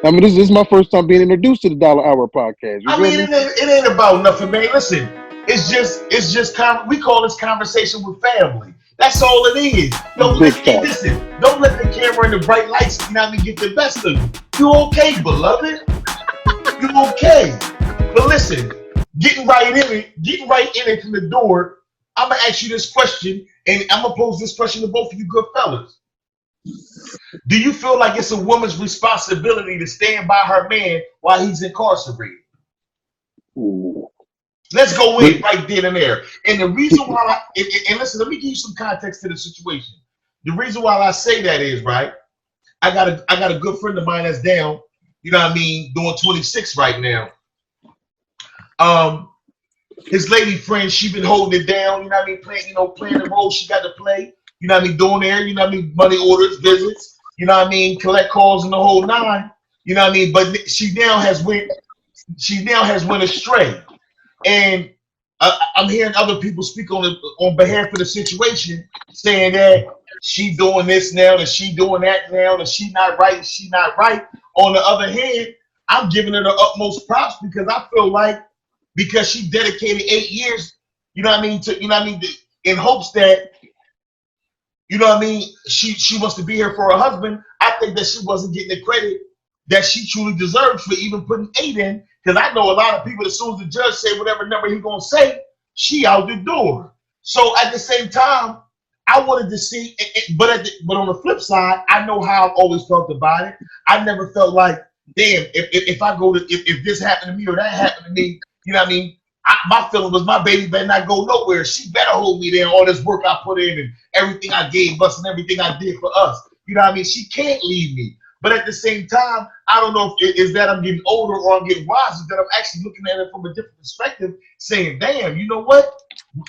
I mean, this is my first time being introduced to the Dollar Hour podcast. You I feel mean, me? it ain't about nothing, man. Listen, we call this conversation with family. That's all it is. Big fact. Listen, don't let the camera and the bright lights, get the best of you. You okay, beloved? You okay? But listen, getting right in it from the door. I'm gonna ask you this question, and I'm gonna pose this question to both of you good fellas. Do you feel like it's a woman's responsibility to stand by her man while he's incarcerated? Ooh. Let's go in right then and there. And the reason why, and listen, let me give you some context to the situation. The reason why I say that is, right, I got a good friend of mine that's down, doing 26 right now. His lady friend, she been holding it down, playing the role she got to play, doing there, money orders, visits, collect calls and the whole nine, but she now has went astray. And I'm hearing other people speak on behalf of the situation, saying that she doing this now, and she doing that now, and she not right, she not right. On the other hand, I'm giving her the utmost props because I feel like because she dedicated 8 years, in hopes that, she wants to be here for her husband. I think that she wasn't getting the credit that she truly deserves for even putting 8 in. Because I know a lot of people, as soon as the judge say whatever number he gonna say, she out the door. So at the same time, I wanted to see, but on the flip side, I know how I've always felt about it. I never felt like, damn, if this happened to me or that happened to me, my feeling was my baby better not go nowhere. She better hold me there. All this work I put in and everything I gave us and everything I did for us. She can't leave me. But at the same time, I don't know if it is that I'm getting older or I'm getting wiser, that I'm actually looking at it from a different perspective, saying, damn, you know what?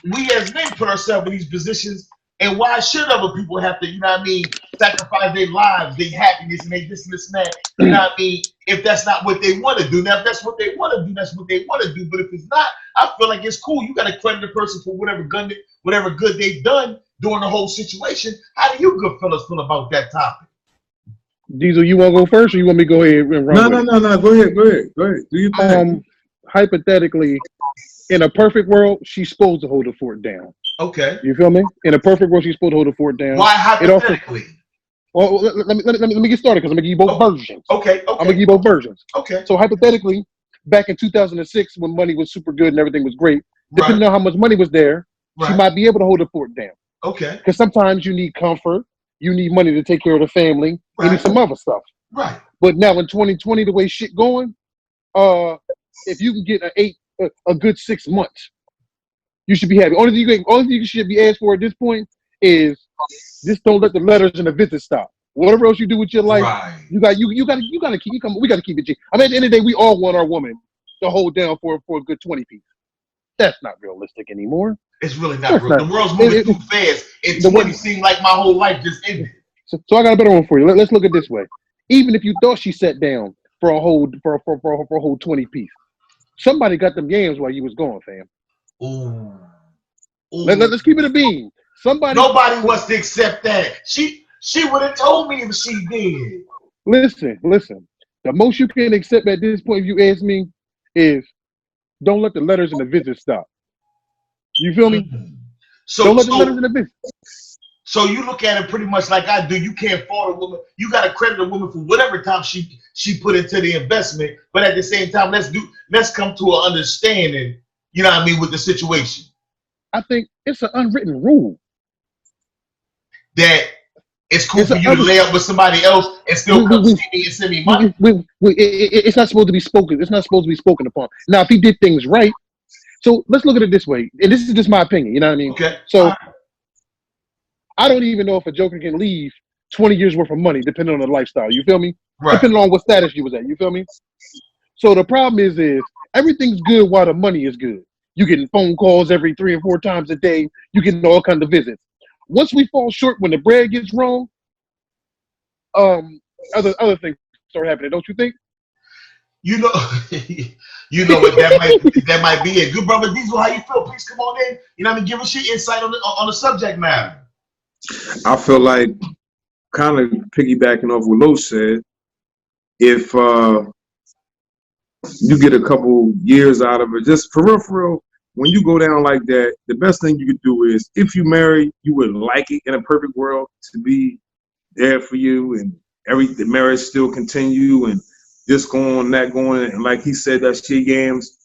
We as men put ourselves in these positions, and why should other people have to, sacrifice their lives, their happiness, and their this and that, if that's not what they want to do. Now, if that's what they want to do, that's what they want to do. But if it's not, I feel like it's cool. You got to credit the person for whatever good they've done during the whole situation. How do you good fellas feel about that topic? Diesel, you want to go first, or you want me to go ahead and run? No. Go ahead. Do you think? Hypothetically, in a perfect world, she's supposed to hold the fort down. Okay. You feel me? In a perfect world, she's supposed to hold the fort down. Why hypothetically? Let me get started because I'm gonna give you both versions. Okay. I'm gonna give you both versions. Okay. So hypothetically, back in 2006, when money was super good and everything was great, depending on how much money was there, she might be able to hold the fort down. Okay. Because sometimes you need comfort. You need money to take care of the family. You need some other stuff. Right. But now in 2020, the way shit going, if you can get a good 6 months, you should be happy. Only thing you should be asked for at this point is just don't let the letters and the visits stop. Whatever else you do with your life, you gotta keep. We gotta keep it G. I mean, at the end of the day, we all want our woman to hold down for a good 20 piece. That's not realistic anymore. It's really not real. The world's moving too fast. And 20 seemed like my whole life just ended. So I got a better one for you. Let's look at it this way. Even if you thought she sat down for a whole 20 piece, somebody got them yams while you was gone, fam. Ooh. Let's keep it a beam. Nobody wants to accept that. She would have told me if she did. Listen. The most you can accept at this point, if you ask me, is don't let the letters and the visits stop. You feel me? Don't let the letters and the visits. So you look at it pretty much like I do. You can't fault a woman. You got to credit a woman for whatever time she put into the investment. But at the same time, let's come to an understanding. With the situation. I think it's an unwritten rule that it's cool for you to lay up with somebody else and still come see me and send me money. It's not supposed to be spoken. It's not supposed to be spoken upon. Now, if he did things right, so let's look at it this way, and this is just my opinion. You know what I mean? Okay. So I don't even know if a joker can leave 20 years worth of money depending on the lifestyle. You feel me? Right. Depending on what status you was at. You feel me? So the problem is everything's good while the money is good. You getting phone calls every 3 or 4 times a day. You getting all kinds of visits. Once we fall short, when the bread gets wrong, other things start happening. Don't you think? You know what that might be it. Good brother Diesel, how you feel? Please come on in. Give us your insight on the subject matter. I feel like kind of piggybacking off what Lo said. if you get a couple years out of it, just for real, when you go down like that, the best thing you could do is, if you marry, you would like it in a perfect world to be there for you and the marriage still continue and just going and like he said, that shit yams.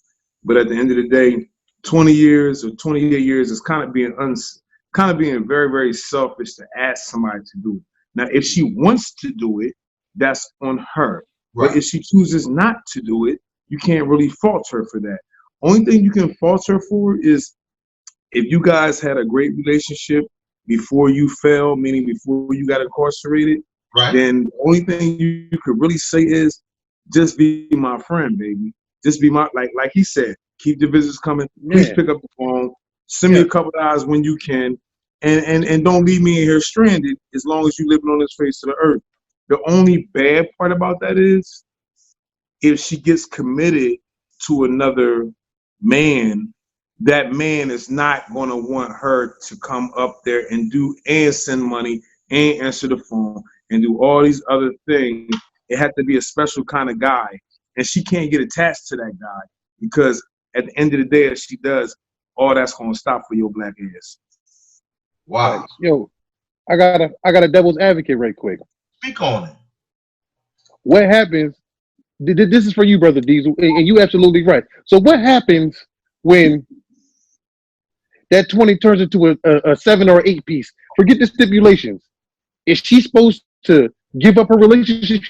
But at the end of the day, 20 years or 28 years is kind of being very, very selfish to ask somebody to do it. Now, if she wants to do it, that's on her. Right. But if she chooses not to do it, you can't really fault her for that. Only thing you can fault her for is if you guys had a great relationship before you fell, meaning before you got incarcerated, right, then the only thing you could really say is just be my friend, baby. Just be my, like he said, keep the visits coming. Please pick up the phone. Send me a couple of hours when you can. And don't leave me in here stranded as long as you're living on this face of the earth. The only bad part about that is if she gets committed to another man, that man is not going to want her to come up there and send money and answer the phone and do all these other things. It had to be a special kind of guy. And she can't get attached to that guy because at the end of the day, if she does, all that's going to stop for your black ass. Wow. Yo, I got a devil's advocate right quick. Speak on it. What happens? This is for you, Brother Diesel, and you absolutely right. So what happens when that 20 turns into a 7 or 8 piece? Forget the stipulations. Is she supposed to give up her relationship?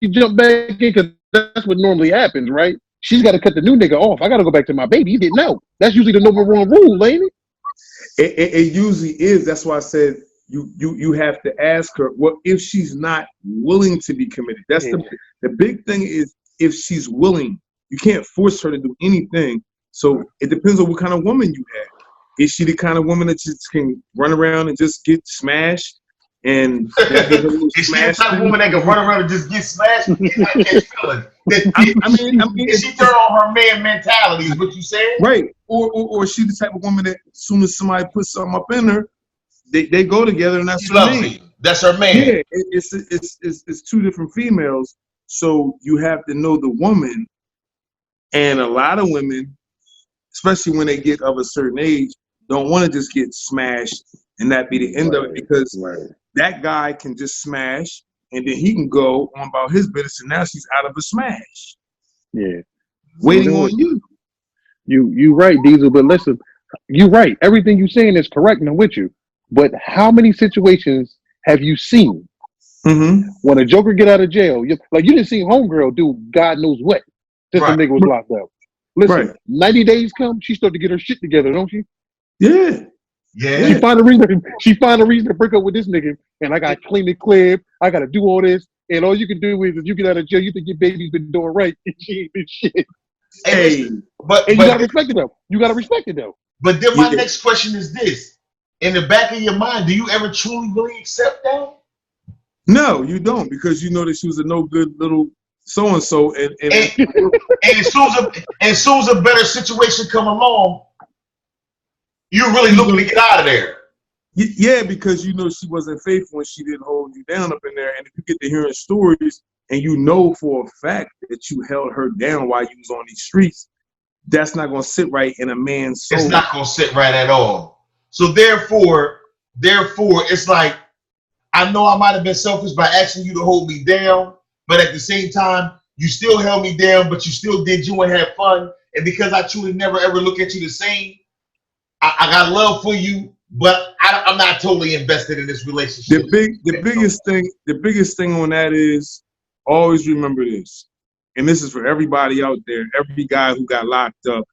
She jump back in because that's what normally happens, right? She's got to cut the new nigga off. I got to go back to my baby. You didn't know. That's usually the number one rule, ain't it? It usually is. That's why I said you have to ask her. Well, if she's not willing to be committed, that's the big thing is if she's willing. You can't force her to do anything. So it depends on what kind of woman you have. Is she the kind of woman that just can run around and just get smashed? And is she the type of woman that can run around and just get smashed? I mean, she turn on her man mentality, is what you said? Right. Or is she the type of woman that as soon as somebody puts something up in her, they go together and that's her man. That's her man. Yeah, it's two different females. So you have to know the woman. And a lot of women, especially when they get of a certain age, don't want to just get smashed and that be the end of it because that guy can just smash and then he can go on about his business and now she's out of a smash. Yeah. Waiting on you. You right, Diesel, but listen, you're right. Everything you're saying is correct and I'm with you. But how many situations have you seen when a joker get out of jail? You didn't see Homegirl do God knows what since the nigga was locked up. Listen, 90 days come, she start to get her shit together, don't she? Yeah. Yeah. She find a reason to break up with this nigga, and I gotta clean the clip, I gotta do all this, and all you can do is if you get out of jail, you think your baby's been doing right, and she ain't been shit. Hey, but you gotta respect it though. You gotta respect it though. But then my next question is this: in the back of your mind, do you ever truly really accept that? No, you don't, because you know that she was a no good little so and so, and as soon as a better situation come along, you're really looking to get out of there. Yeah, because you know she wasn't faithful and she didn't hold you down up in there. And if you get to hearing stories and you know for a fact that you held her down while you was on these streets, that's not going to sit right in a man's soul. It's not going to sit right at all. So therefore, it's like, I know I might have been selfish by asking you to hold me down, but at the same time, you still held me down, but you still did you and had fun. And because I truly never ever look at you the same, I got love for you, but I'm not totally invested in this relationship. The biggest thing on that is always remember this, and this is for everybody out there, every guy who got locked up.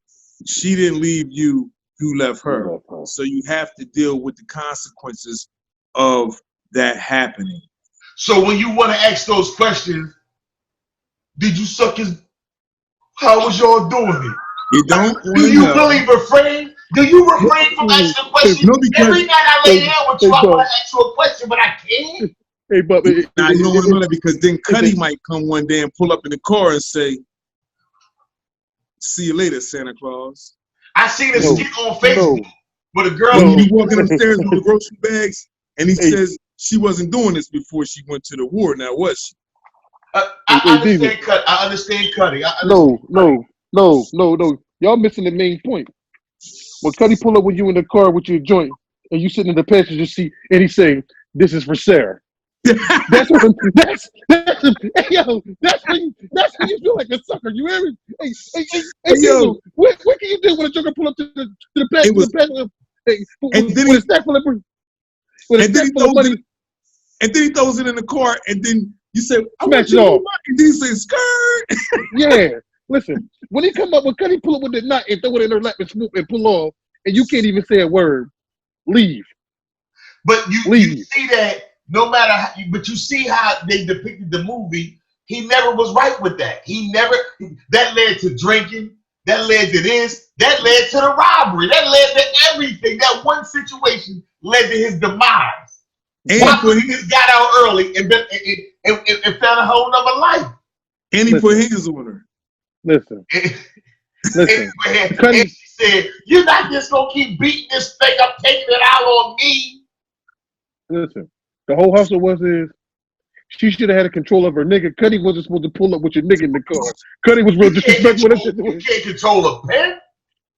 She didn't leave you, you left her. So you have to deal with the consequences of that happening. So when you want to ask those questions, did you suck his? How was y'all doing it? You don't. Do you really refrain? Do you refrain from asking questions? No, Every night I lay down with you, I want to ask you a question, but I can't. Hey, but now you don't want to know that because then Cuddy might come one day and pull up in the car and say, "See you later, Santa Claus." I seen a skit on Facebook with a girl. When he be walking upstairs with the grocery bags, and he says she wasn't doing this before she went to the war. Now was she? I understand cut. I understand cutting. No. Y'all missing the main point. When Cuddy pull up with you in the car with your joint and you sitting in the passenger seat and he's saying, "This is for Sarah." That's when you feel like a sucker. You hear me? Hey, yo, what can you do when a joker pull up to the passenger? And then with a stack full of money. And then he throws it in the car, and then you say, "I Smash want you it to off." and then he says, "Skirt." Yeah, listen. When he come up, when Cuddy pull up with the knot and throw it in her lap and swoop and pull off, and you can't even say a word, leave. But you see that no matter how, but you see how they depicted the movie. He never was right with that. That led to drinking. That led to this. That led to the robbery. That led to everything. That one situation led to his demise. And he just got out early and found a whole nother life. And he put hands on her. Listen. And she said, "You're not just gonna keep beating this thing up, taking it out on me." Listen, the whole hustle is she should have had a control of her nigga. Cuddy wasn't supposed to pull up with your nigga in the car. Cuddy was real disrespectful. You can't control a pen.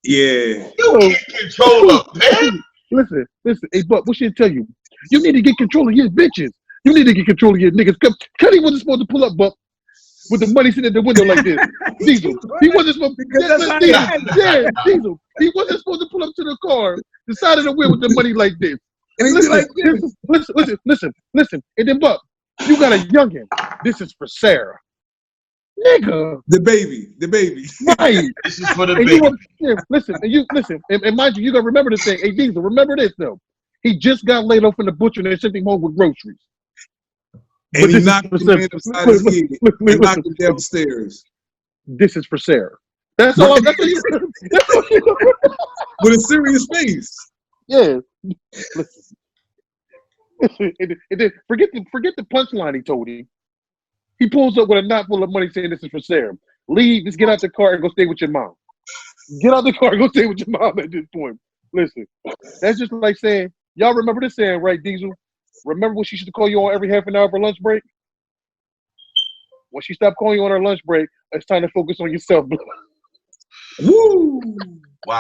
Yeah. You can't control a pen. Listen. Hey, but what should I tell you? You need to get control of your bitches. You need to get control of your niggas. Cuddy wasn't supposed to pull up, but with the money sitting at the window like this. Diesel. He wasn't supposed to. Diesel. He wasn't supposed to pull up to the car, the side of the wheel with the money like this. And listen. And then, Buck, you got a youngin'. This is for Sarah. Nigga. The baby. Right. This is for the baby. Listen. And mind you, you got to remember this thing. Hey, Diesel, remember this, though. He just got laid off in the butcher and they sent him home with groceries. And he knocked the man upside his head and knocked him downstairs. This is for Sarah. That's all. That's what you. With a serious face. Yeah. Listen. Forget the punchline he told him. He pulls up with a knot full of money saying this is for Sarah. Leave, just get out the car and go stay with your mom. Get out the car and go stay with your mom at this point. Listen, that's just like saying, y'all remember this saying, right, Diesel? Remember when she used to call you on every half an hour for lunch break? When she stopped calling you on her lunch break, it's time to focus on yourself. Woo! Wow.